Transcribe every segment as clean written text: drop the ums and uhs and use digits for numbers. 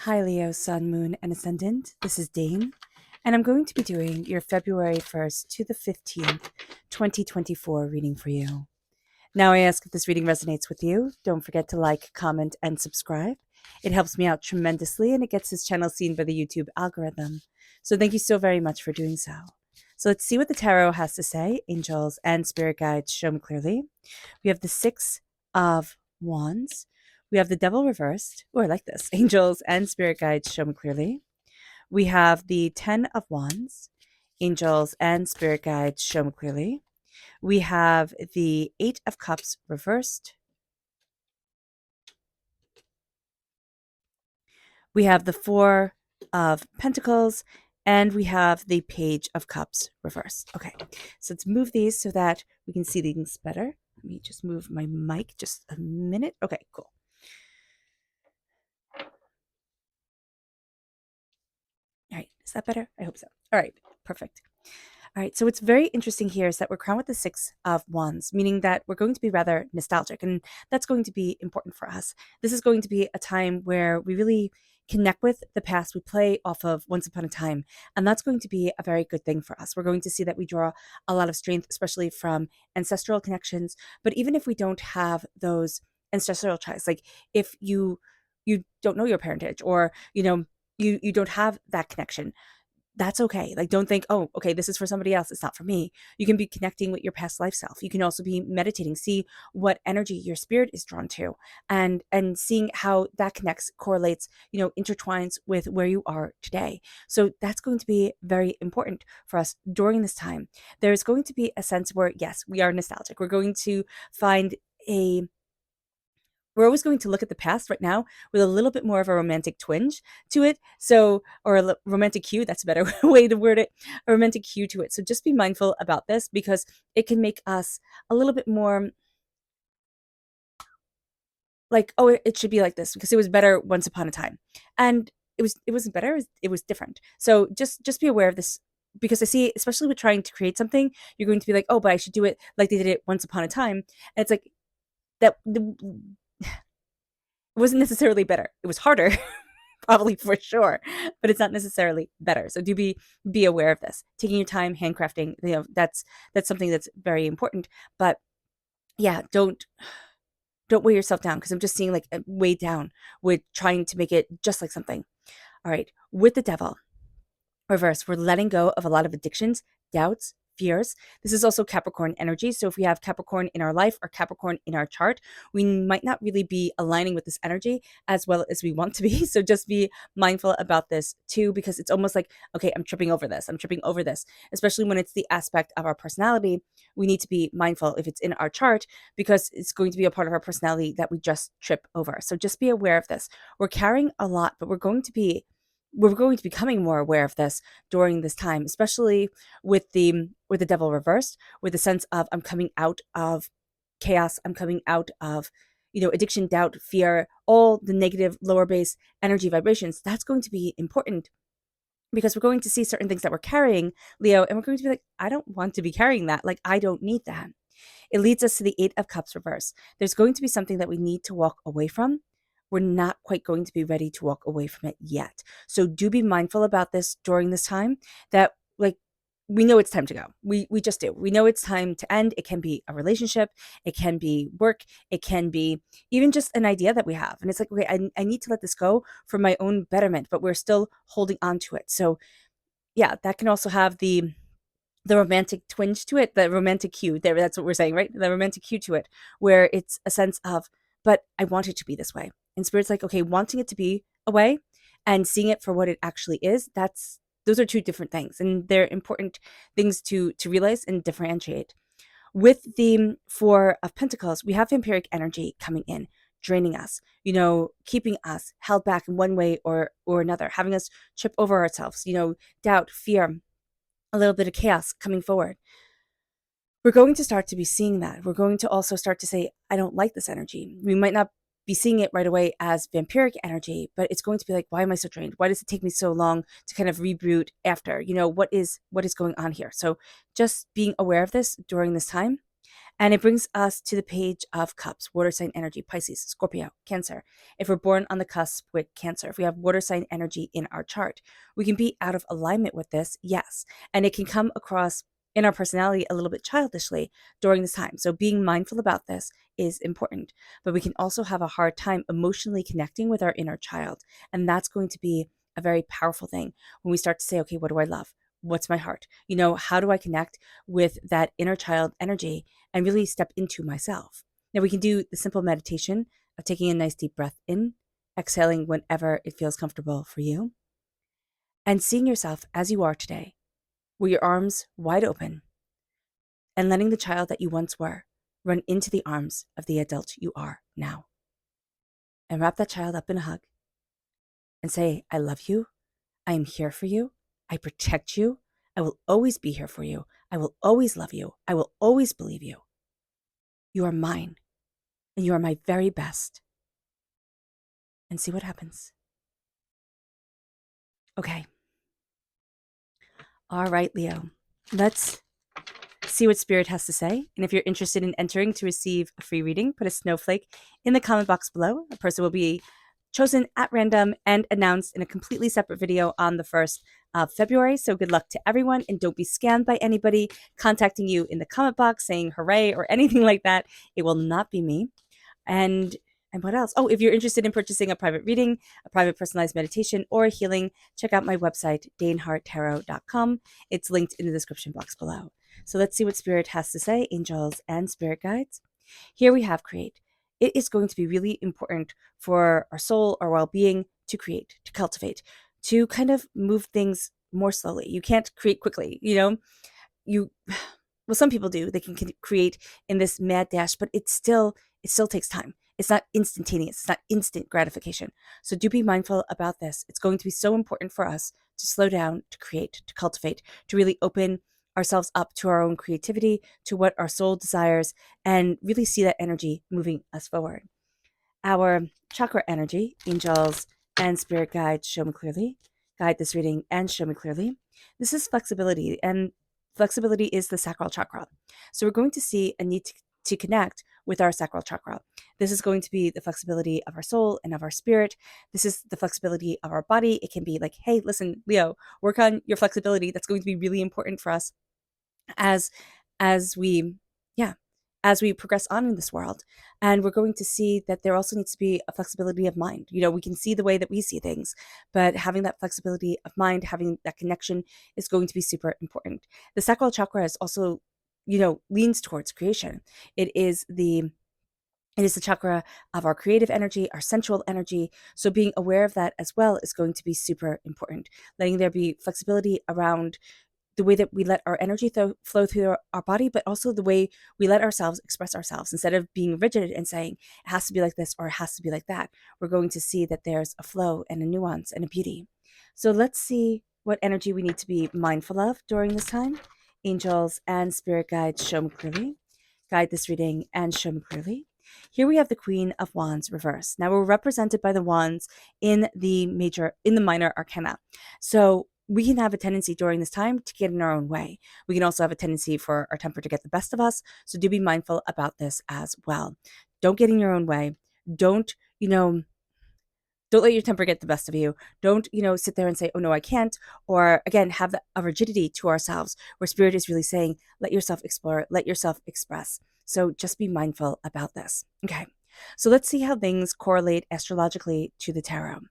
Hi, Leo, Sun, Moon, and Ascendant. This is Dane, and I'm going to be doing your February 1st to the 15th, 2024 reading for you. Now, I ask if this reading resonates with you. Don't forget to like, comment, and subscribe. It helps me out tremendously, and it gets this channel seen by the YouTube algorithm. So thank you so very much for doing so. So let's see what the tarot has to say. Angels and spirit guides show me clearly. We have the Six of Wands. We have the Devil reversed. Oh, I like this. Angels and spirit guides show me clearly. We have the Ten of Wands. Angels and spirit guides show me clearly. We have the Eight of Cups reversed. We have the Four of Pentacles, and we have the Page of Cups reversed. Okay, so let's move these so that we can see things better. Let me just move my mic just a minute. Okay, cool. All right, is that better? I hope so. All right, perfect. All right, so what's very interesting here is that we're crowned with the Six of Wands, meaning that we're going to be rather nostalgic, and that's going to be important for us. This is going to be a time where we really connect with the past. We play off of Once Upon a Time, and that's going to be a very good thing for us. We're going to see that we draw a lot of strength, especially from ancestral connections. But even if we don't have those ancestral ties, like if you don't know your parentage, or you don't have that connection, that's okay. Like, don't think, oh, okay, this is for somebody else, it's not for me. You can be connecting with your past life self. You can also be meditating, see what energy your spirit is drawn to, and seeing how that connects, correlates, intertwines with where you are today. So that's going to be very important for us during this time. There's going to be a sense where, yes, we are nostalgic. We're going to find a we're always going to look at the past right now with a little bit more of a romantic twinge to it. So, or a romantic hue, that's a better way to word it, a romantic hue to it. So just be mindful about this, because it can make us a little bit more like, oh, it should be like this because it was better once upon a time. And it wasn't better, it was different. So just be aware of this, because I see, especially with trying to create something, you're going to be like, oh, but I should do it like they did it once upon a time. And it's like that it wasn't necessarily better. It was harder, probably, for sure, but it's not necessarily better. So do be aware of this. Taking your time, handcrafting, that's something that's very important. But yeah, don't weigh yourself down, because I'm just seeing like weighed down with trying to make it just like something. All right, with the Devil reverse, we're letting go of a lot of addictions, doubts, fears. This is also Capricorn energy. So if we have Capricorn in our life or Capricorn in our chart, we might not really be aligning with this energy as well as we want to be. So just be mindful about this too, because it's almost like, okay, I'm tripping over this. I'm tripping over this, especially when it's the aspect of our personality. We need to be mindful if it's in our chart, because it's going to be a part of our personality that we just trip over. So just be aware of this. We're carrying a lot, but we're going to be becoming more aware of this during this time, especially with the Devil reversed, with the sense of, I'm coming out of chaos, I'm coming out of addiction, doubt, fear, all the negative lower base energy vibrations. That's going to be important, because we're going to see certain things that we're carrying, Leo, and we're going to be like, I don't want to be carrying that. Like, I don't need that. It leads us to the Eight of Cups reverse. There's going to be something that we need to walk away from. We're not quite going to be ready to walk away from it yet. So do be mindful about this during this time, that like, we know it's time to go. We just do. We know it's time to end. It can be a relationship. It can be work. It can be even just an idea that we have. And it's like, okay, I need to let this go for my own betterment, but we're still holding on to it. So yeah, that can also have the romantic twinge to it, the romantic hue there. That's what we're saying, right? The romantic hue to it, where it's a sense of, but I want it to be this way. And Spirit's like, okay, wanting it to be a way and seeing it for what it actually is, those are two different things. And they're important things to realize and differentiate. With the Four of Pentacles, we have vampiric energy coming in, draining us, keeping us held back in one way or another, having us trip over ourselves, doubt, fear, a little bit of chaos coming forward. We're going to start to be seeing that. We're going to also start to say, I don't like this energy. We might not be seeing it right away as vampiric energy, but it's going to be like, why am I so drained? Why does it take me so long to kind of reboot after? What is going on here? So just being aware of this during this time. And it brings us to the Page of Cups, water sign energy, Pisces, Scorpio, Cancer. If we're born on the cusp with Cancer, if we have water sign energy in our chart, we can be out of alignment with this, yes. And it can come across in our personality a little bit childishly during this time. So being mindful about this is important. But we can also have a hard time emotionally connecting with our inner child. And that's going to be a very powerful thing when we start to say, okay, what do I love? What's my heart? How do I connect with that inner child energy and really step into myself? Now, we can do the simple meditation of taking a nice deep breath in, exhaling whenever it feels comfortable for you, and seeing yourself as you are today, with your arms wide open, and letting the child that you once were run into the arms of the adult you are now. And wrap that child up in a hug and say, I love you. I am here for you. I protect you. I will always be here for you. I will always love you. I will always believe you. You are mine, and you are my very best. And see what happens. Okay. All right, Leo. Let's see what Spirit has to say. And if you're interested in entering to receive a free reading, put a snowflake in the comment box below. A person will be chosen at random and announced in a completely separate video on the 1st of February. So good luck to everyone, and don't be scammed by anybody contacting you in the comment box saying hooray or anything like that. It will not be me. And what else? Oh, if you're interested in purchasing a private reading, a private personalized meditation, or healing, check out my website, daneharttarot.com. It's linked in the description box below. So let's see what Spirit has to say, angels and spirit guides. Here we have create. It is going to be really important for our soul, our well-being, to create, to cultivate, to kind of move things more slowly. You can't create quickly, well, some people do. They can create in this mad dash, but it still takes time. It's not instantaneous. It's not instant gratification. So do be mindful about this. It's going to be so important for us to slow down, to create, to cultivate, to really open ourselves up to our own creativity, to what our soul desires, and really see that energy moving us forward. Our chakra energy, angels and spirit guides show me clearly. Guide this reading and show me clearly. This is flexibility, and flexibility is the sacral chakra. So we're going to see a need to connect with our sacral chakra. This is going to be the flexibility of our soul and of our spirit. This is the flexibility of our body. It can be like, hey, listen, Leo, work on your flexibility. That's going to be really important for us as we as we progress on in this world. And we're going to see that there also needs to be a flexibility of mind. We can see the way that we see things, but having that flexibility of mind, having that connection is going to be super important. The sacral chakra is also, leans towards creation. It is the chakra of our creative energy, our sensual energy. So being aware of that as well is going to be super important. Letting there be flexibility around the way that we let our energy flow through our body, but also the way we let ourselves express ourselves. Instead of being rigid and saying it has to be like this or it has to be like that, we're going to see that there's a flow and a nuance and a beauty. So let's see what energy we need to be mindful of during this time. Angels and spirit guides show me clearly. Guide this reading and show me clearly. Here we have the Queen of Wands reversed. Now we're represented by the wands in the minor arcana. So we can have a tendency during this time to get in our own way. We can also have a tendency for our temper to get the best of us. So do be mindful about this as well. Don't get in your own way. Don't let your temper get the best of you. Don't, sit there and say, oh no, I can't. Or again, have a rigidity to ourselves where spirit is really saying, let yourself explore, let yourself express. So just be mindful about this. Okay. So let's see how things correlate astrologically to the tarot.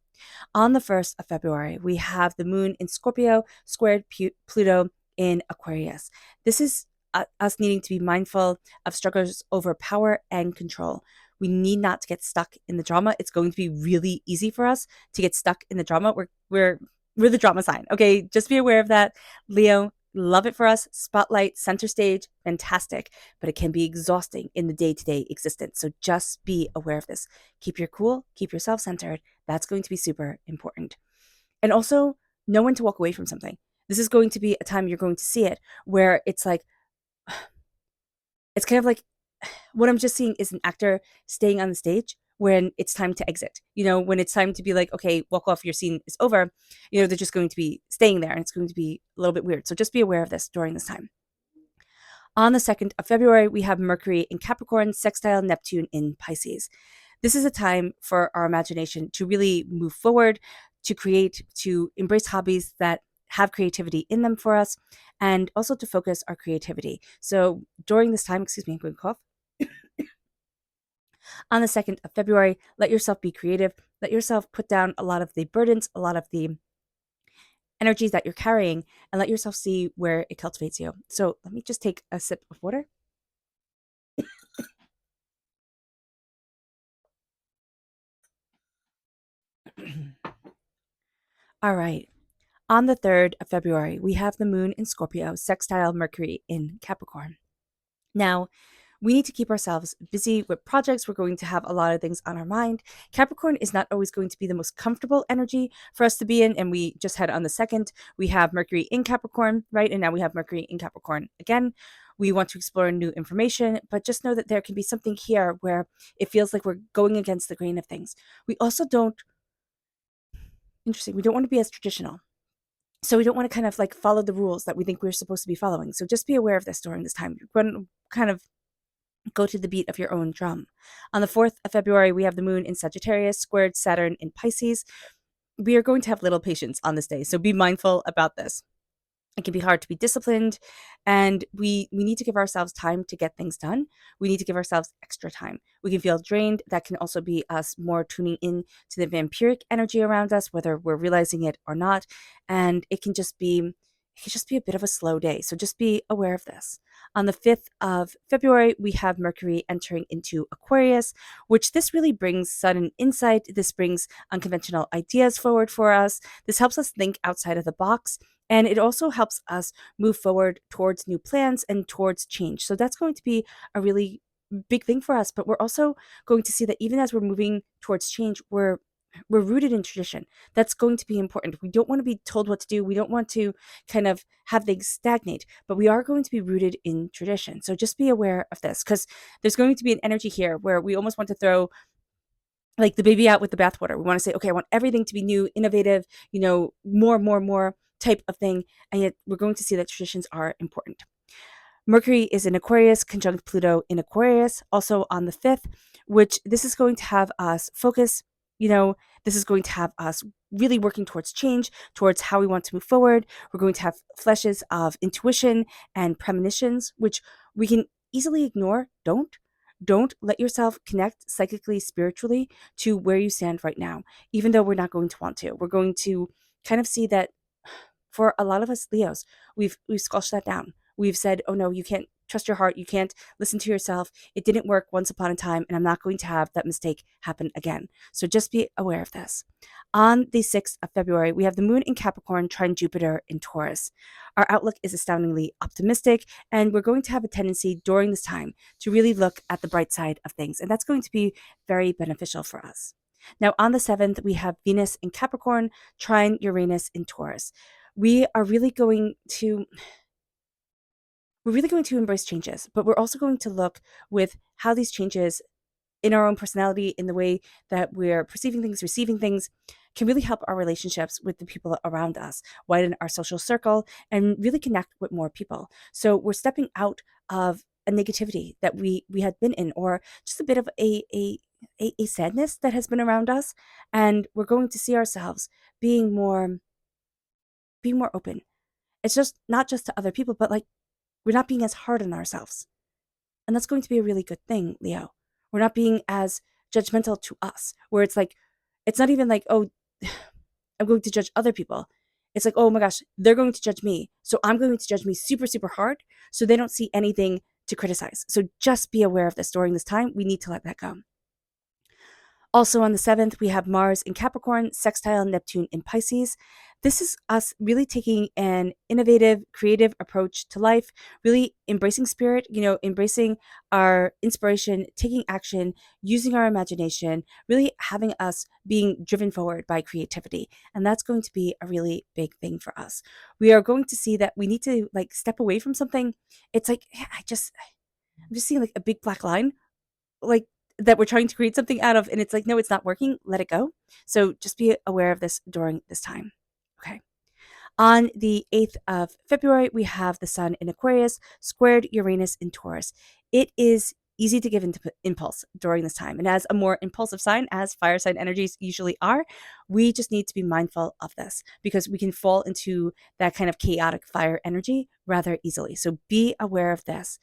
On the 1st of February, we have the moon in Scorpio squared Pluto in Aquarius. This is us needing to be mindful of struggles over power and control. We need not to get stuck in the drama. It's going to be really easy for us to get stuck in the drama. We're the drama sign. Okay, just be aware of that. Leo, love it for us. Spotlight, center stage, fantastic. But it can be exhausting in the day-to-day existence. So just be aware of this. Keep your cool, keep yourself centered. That's going to be super important. And also, know when to walk away from something. This is going to be a time you're going to see it where it's like, it's kind of like what I'm just seeing is an actor staying on the stage when it's time to exit. When it's time to be like, okay, walk off, your scene is over, they're just going to be staying there and it's going to be a little bit weird. So just be aware of this during this time. On the 2nd of February, we have Mercury in Capricorn, sextile Neptune in Pisces. This is a time for our imagination to really move forward, to create, to embrace hobbies that have creativity in them for us, and also to focus our creativity. So during this time, excuse me, I'm going to cough. On the 2nd of February, let yourself be creative. Let yourself put down a lot of the burdens, a lot of the energies that you're carrying, and let yourself see where it cultivates you. So let me just take a sip of water. All right. On the 3rd of February, we have the moon in Scorpio, sextile Mercury in Capricorn. Now, we need to keep ourselves busy with projects. We're going to have a lot of things on our mind. Capricorn is not always going to be the most comfortable energy for us to be in. And we just had on the 2nd, we have Mercury in Capricorn, right? And now we have Mercury in Capricorn again. We want to explore new information, but just know that there can be something here where it feels like we're going against the grain of things. We also don't, interesting, we don't want to be as traditional. So we don't want to kind of like follow the rules that we think we're supposed to be following. So just be aware of this during this time. You're going to kind of go to the beat of your own drum. On the 4th of February, we have the moon in Sagittarius, squared Saturn in Pisces. We are going to have little patience on this day, so be mindful about this. It can be hard to be disciplined, and we need to give ourselves time to get things done. We need to give ourselves extra time. We can feel drained. That can also be us more tuning in to the vampiric energy around us, whether we're realizing it or not. And it can just be a bit of a slow day. So just be aware of this. On the 5th of February, we have Mercury entering into Aquarius, which this really brings sudden insight. This brings unconventional ideas forward for us. This helps us think outside of the box. And it also helps us move forward towards new plans and towards change. So that's going to be a really big thing for us. But we're also going to see that even as we're moving towards change, we're rooted in tradition. That's going to be important. We don't want to be told what to do. We don't want to kind of have things stagnate, but we are going to be rooted in tradition. So just be aware of this, because there's going to be an energy here where we almost want to throw like the baby out with the bathwater. We want to say, okay, I want everything to be new, innovative, more type of thing. And yet we're going to see that traditions are important. Mercury is in Aquarius, conjunct Pluto in Aquarius, also on the 5th, which this is going to have us focus. This is going to have us really working towards change, towards how we want to move forward. We're going to have flashes of intuition and premonitions, which we can easily ignore. Don't let yourself connect psychically, spiritually to where you stand right now, even though we're not going to want to. We're going to kind of see that for a lot of us Leos, we've squashed that down. We've said, oh no, you can't trust your heart. You can't listen to yourself. It didn't work once upon a time, and I'm not going to have that mistake happen again. So just be aware of this. On the 6th of February, we have the moon in Capricorn trine Jupiter in Taurus. Our outlook is astoundingly optimistic, and we're going to have a tendency during this time to really look at the bright side of things, and that's going to be very beneficial for us. Now, on the 7th, we have Venus in Capricorn trine Uranus in Taurus. We are really going to embrace changes, but we're also going to look with how these changes in our own personality, in the way that we're perceiving things, receiving things, can really help our relationships with the people around us, widen our social circle, and really connect with more people. So we're stepping out of a negativity that we had been in, or just a bit of a sadness that has been around us, and we're going to see ourselves being more open. It's just not just to other people, but like we're not being as hard on ourselves. And that's going to be a really good thing, Leo. We're not being as judgmental to us, where it's like, it's not even like, oh, I'm going to judge other people. It's like, oh my gosh, they're going to judge me. So I'm going to judge me super, super hard so they don't see anything to criticize. So just be aware of this during this time. We need to let that go. Also on the 7th, we have Mars in Capricorn, sextile Neptune in Pisces. This is us really taking an innovative, creative approach to life, really embracing spirit, embracing our inspiration, taking action, using our imagination, really having us being driven forward by creativity. And that's going to be a really big thing for us. We are going to see that we need to like step away from something. It's like, I'm just seeing like a big black line, like that we're trying to create something out of, and it's like, no, it's not working. Let it go. So just be aware of this during this time. Okay. On the 8th of February, we have the Sun in Aquarius, squared Uranus in Taurus. It is easy to give into impulse during this time. And as a more impulsive sign, as fire sign energies usually are, we just need to be mindful of this because we can fall into that kind of chaotic fire energy rather easily. So be aware of this.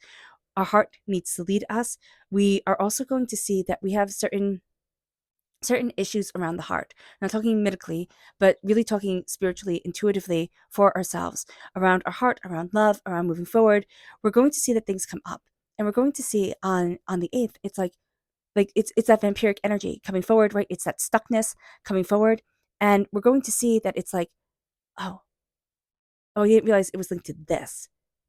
Our heart needs to lead us. We are also going to see that we have certain issues around the heart. Not talking medically, but really talking spiritually, intuitively for ourselves, around our heart, around love, around moving forward. We're going to see that things come up. And we're going to see on the 8th, it's like it's that vampiric energy coming forward, right? It's that stuckness coming forward. And we're going to see that it's like, oh, oh, I didn't realize it was linked to this.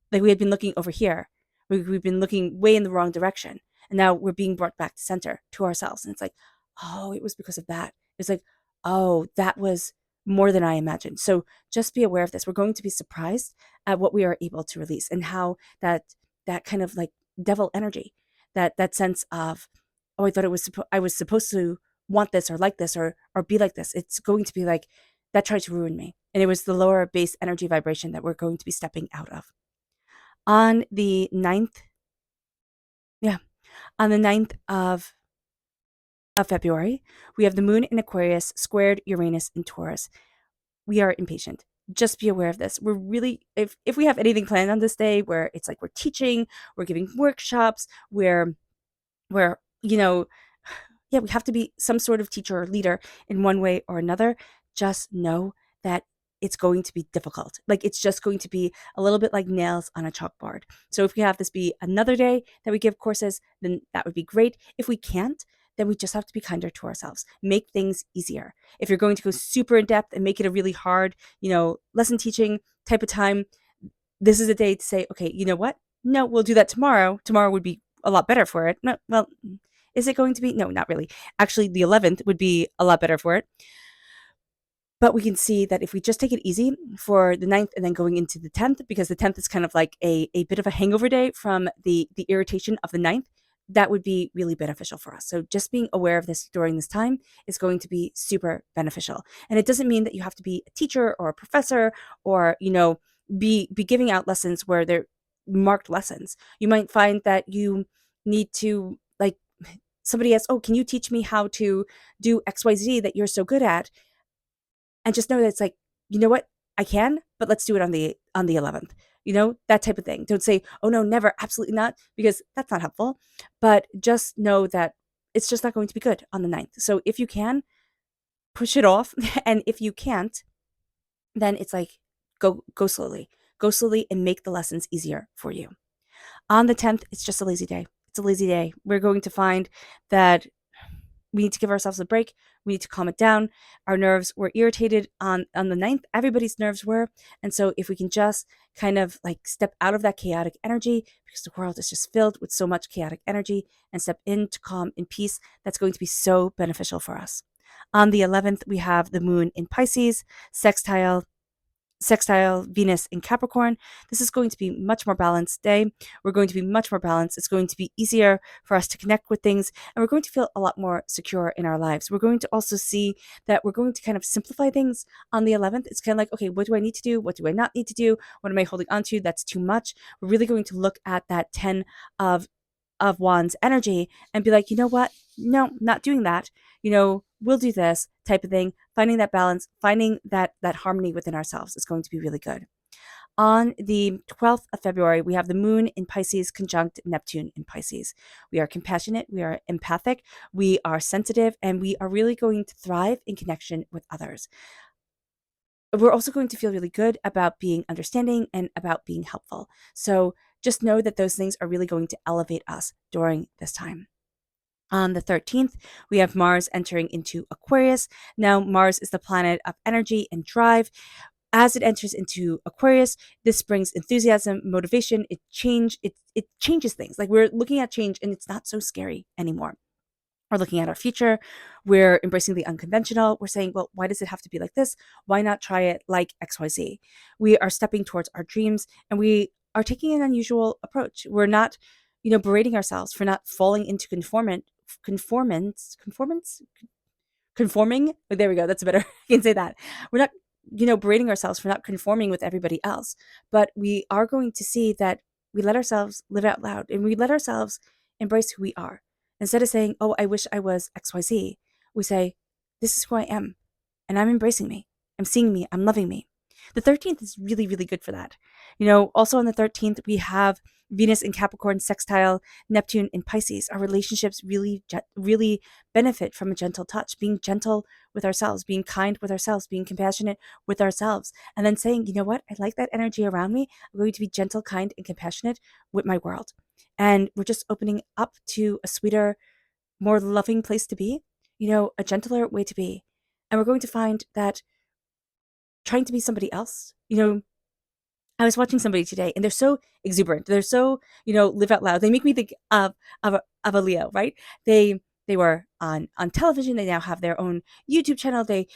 Like we had been looking over here. We've been looking way in the wrong direction. And now we're being brought back to center to ourselves. And it's like, oh, it was because of that. It's like, oh, that was more than I imagined. So just be aware of this. We're going to be surprised at what we are able to release and how that kind of like devil energy, that sense of, oh, I thought I was supposed to want this or like this or be like this. It's going to be like that tried to ruin me. And it was the lower base energy vibration that we're going to be stepping out of. On the 9th, yeah, on the 9th of February, we have the moon in Aquarius squared Uranus in Taurus. We are impatient. Just be aware of this. We're really, if we have anything planned on this day where it's like we're teaching, we're giving workshops, where yeah, we have to be some sort of teacher or leader in one way or another. Just know that it's going to be difficult. Like it's just going to be a little bit like nails on a chalkboard. So if we have this be another day that we give courses, then that would be great. If we can't, then we just have to be kinder to ourselves. Make things easier. If you're going to go super in depth and make it a really hard, lesson teaching type of time, this is a day to say, okay, you know what? No, we'll do that tomorrow. Tomorrow would be a lot better for it. No, well, is it going to be? No, not really. Actually, the 11th would be a lot better for it. But we can see that if we just take it easy for the 9th and then going into the 10th, because the 10th is kind of like a bit of a hangover day from the irritation of the 9th, that would be really beneficial for us. So just being aware of this during this time is going to be super beneficial. And it doesn't mean that you have to be a teacher or a professor or, be giving out lessons where they're marked lessons. You might find that you need to like somebody asks, oh, can you teach me how to do XYZ that you're so good at? And just know that it's like, you know what? I can, but let's do it on the 11th. That type of thing. Don't say, oh no, never, absolutely not, because that's not helpful. But just know that it's just not going to be good on the 9th. So if you can, push it off. And if you can't, then it's like go slowly. Go slowly and make the lessons easier for you. On the 10th, it's just a lazy day. It's a lazy day. We're going to find that we need to give ourselves a break. We need to calm it down. Our nerves were irritated on the 9th. Everybody's nerves were. And so if we can just kind of like step out of that chaotic energy, because the world is just filled with so much chaotic energy, and step into calm and peace, that's going to be so beneficial for us. On the 11th, we have the moon in Pisces, sextile Venus in Capricorn. This is going to be much more balanced day. We're going to be much more balanced. It's going to be easier for us to connect with things, and we're going to feel a lot more secure in our lives. We're going to also see that we're going to kind of simplify things on the 11th. It's kind of like, okay, what do I need to do? What do I not need to do? What am I holding on to? That's too much. We're really going to look at that 10 of wands energy and be like, you know what? No, not doing that. We'll do this type of thing. Finding that balance, finding that harmony within ourselves is going to be really good. On the 12th of February, we have the moon in Pisces conjunct Neptune in Pisces. We are compassionate, we are empathic, we are sensitive, and we are really going to thrive in connection with others. We're also going to feel really good about being understanding and about being helpful. So just know that those things are really going to elevate us during this time. On the 13th, we have Mars entering into Aquarius. Now, Mars is the planet of energy and drive. As it enters into Aquarius, this brings enthusiasm, motivation, it changes things. Like we're looking at change and it's not so scary anymore. We're looking at our future. We're embracing the unconventional. We're saying, well, why does it have to be like this? Why not try it like XYZ? We are stepping towards our dreams and we are taking an unusual approach. We're not, berating ourselves for not falling into conforming. There we go. That's better. I can say that. We're not berating ourselves for not conforming with everybody else, but we are going to see that we let ourselves live out loud and we let ourselves embrace who we are. Instead of saying, oh, I wish I was XYZ, we say, this is who I am and I'm embracing me. I'm seeing me. I'm loving me. The 13th is really, really good for that. Also on the 13th, we have Venus in Capricorn sextile Neptune in Pisces. Our relationships really benefit from a gentle touch, being gentle with ourselves, being kind with ourselves, being compassionate with ourselves, and then saying, you know what, I like that energy around me. I'm going to be gentle, kind, and compassionate with my world. And we're just opening up to a sweeter, more loving place to be, a gentler way to be. And we're going to find that trying to be somebody else, I was watching somebody today and they're so exuberant. They're so, live out loud. They make me think of a Leo, right? They were on television. They now have their own YouTube channel. They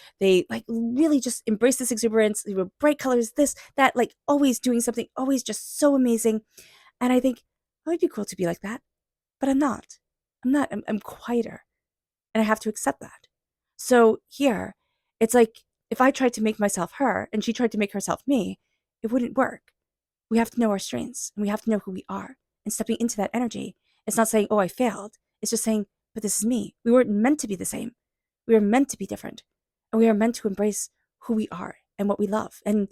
like really just embrace this exuberance. They were bright colors, this, that, like always doing something, always just so amazing. And I think, oh, it'd be cool to be like that. But I'm not. I'm quieter. And I have to accept that. So here, it's like if I tried to make myself her and she tried to make herself me, it wouldn't work. We have to know our strengths and we have to know who we are. And stepping into that energy, it's not saying, oh, I failed. It's just saying, but this is me. We weren't meant to be the same. We were meant to be different. And we are meant to embrace who we are and what we love. And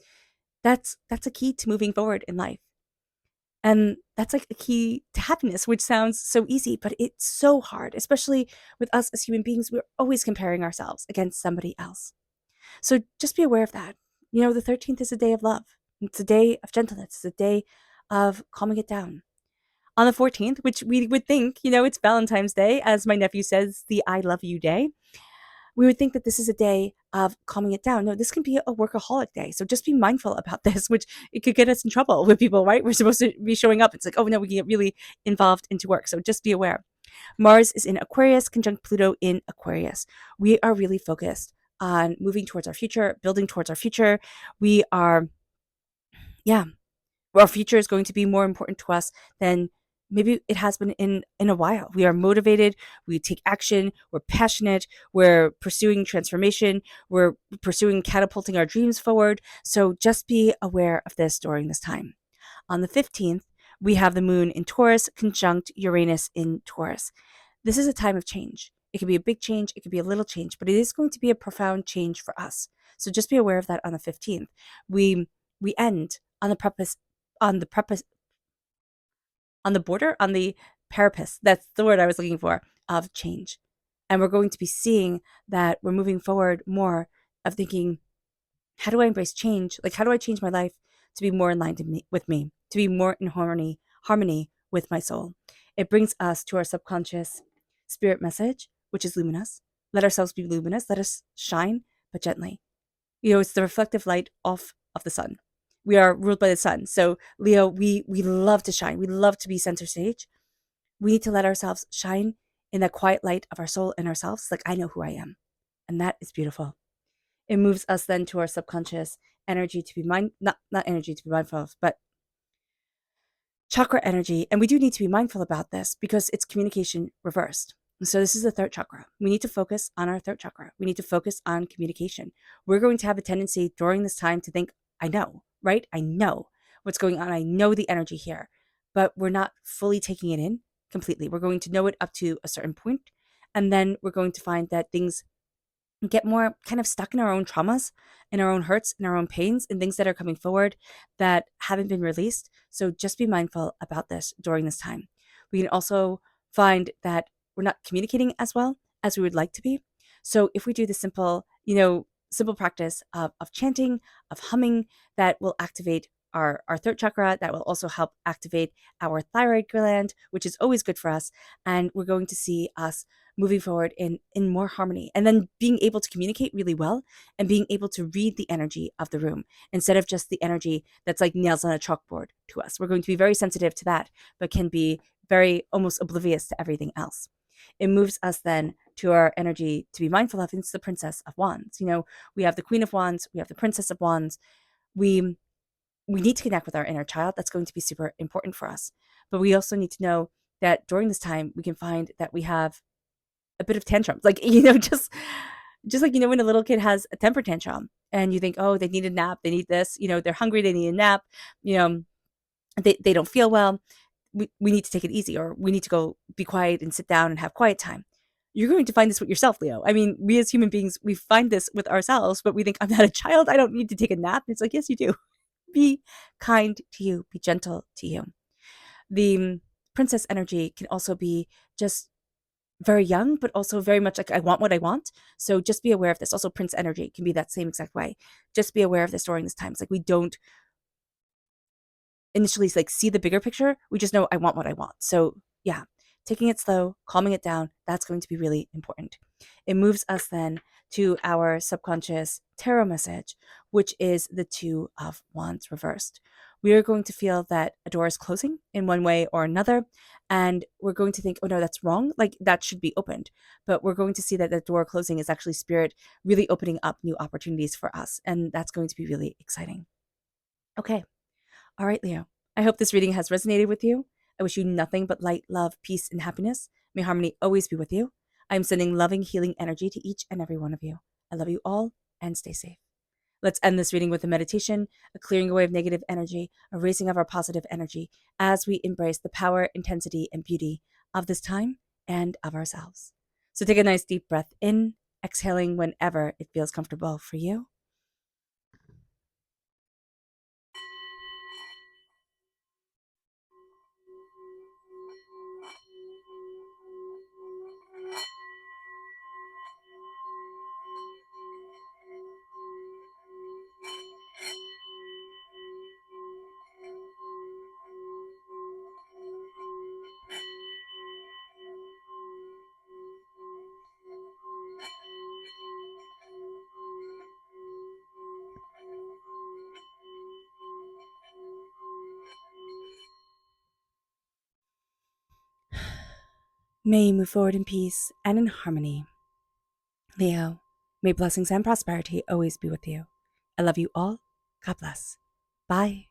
that's a key to moving forward in life. And that's like a key to happiness, which sounds so easy, but it's so hard, especially with us as human beings. We're always comparing ourselves against somebody else. So just be aware of that. The 13th is a day of love. It's a day of gentleness. It's a day of calming it down. On the 14th, which we would think, it's Valentine's Day, as my nephew says, the I love you day. We would think that this is a day of calming it down. No, this can be a workaholic day. So just be mindful about this, which it could get us in trouble with people, right? We're supposed to be showing up. It's like, oh no, we get really involved into work. So just be aware. Mars is in Aquarius, conjunct Pluto in Aquarius. We are really focused on moving towards our future, building towards our future. Our future is going to be more important to us than maybe it has been in a while. We are motivated, we take action, we're passionate, we're pursuing transformation, we're pursuing catapulting our dreams forward. So just be aware of this during this time. On the 15th, we have the moon in Taurus, conjunct Uranus in Taurus. This is a time of change. It could be a big change, it could be a little change, but it is going to be a profound change for us. So just be aware of that on the 15th. We end on the border, on the parapet, that's the word I was looking for, of change. And we're going to be seeing that we're moving forward more of thinking, how do I embrace change? Like, how do I change my life to be more in line with me, to be more in harmony with my soul? It brings us to our subconscious spirit message, which is luminous. Let ourselves be luminous. Let us shine, but gently. It's the reflective light of the sun. We are ruled by the sun. So Leo, we love to shine. We love to be center stage. We need to let ourselves shine in that quiet light of our soul and ourselves. Like, I know who I am. And that is beautiful. It moves us then to our subconscious energy to be not energy to be mindful of, but chakra energy. And we do need to be mindful about this because it's communication reversed. So this is the third chakra. We need to focus on our third chakra. We need to focus on communication. We're going to have a tendency during this time to think, I know, right? I know what's going on. I know the energy here, but we're not fully taking it in completely. We're going to know it up to a certain point, and then we're going to find that things get more kind of stuck in our own traumas, in our own hurts, in our own pains, and things that are coming forward that haven't been released. So just be mindful about this during this time. We can also find that we're not communicating as well as we would like to be. So if we do the simple practice of chanting, of humming, that will activate our third chakra, that will also help activate our thyroid gland, which is always good for us. And we're going to see us moving forward in more harmony, and then being able to communicate really well and being able to read the energy of the room instead of just the energy that's like nails on a chalkboard to us. We're going to be very sensitive to that, but can be very almost oblivious to everything else. It moves us then to our energy to be mindful of. It's the Princess of Wands. We have the Queen of Wands, we have the Princess of Wands. We need to connect with our inner child. That's going to be super important for us. But we also need to know that during this time, we can find that we have a bit of tantrums, like, just Just like, when a little kid has a temper tantrum and you think, oh, they need a nap, they need this, they're hungry, they need a nap, you know, they don't feel well. We need to take it easy, or we need to go be quiet and sit down and have quiet time. You're going to find this with yourself, Leo. I mean, we as human beings, we find this with ourselves, but we think, I'm not a child. I don't need to take a nap. It's like, yes, you do. Be kind to you. Be gentle to you. The princess energy can also be just very young, but also very much like, I want what I want. So just be aware of this. Also, prince energy can be that same exact way. Just be aware of this during this time. It's like we don't initially like see the bigger picture. We just know I want what I want. So yeah, taking it slow, calming it down, that's going to be really important. It moves us then to our subconscious tarot message, which is the Two of Wands reversed. We are going to feel that a door is closing in one way or another, and we're going to think, oh no, that's wrong. Like that should be opened. But we're going to see that the door closing is actually spirit really opening up new opportunities for us. And that's going to be really exciting. Okay. All right, Leo. I hope this reading has resonated with you. I wish you nothing but light, love, peace, and happiness. May harmony always be with you. I am sending loving, healing energy to each and every one of you. I love you all and stay safe. Let's end this reading with a meditation, a clearing away of negative energy, a raising of our positive energy as we embrace the power, intensity, and beauty of this time and of ourselves. So take a nice deep breath in, exhaling whenever it feels comfortable for you. May you move forward in peace and in harmony. Leo, may blessings and prosperity always be with you. I love you all. God bless. Bye.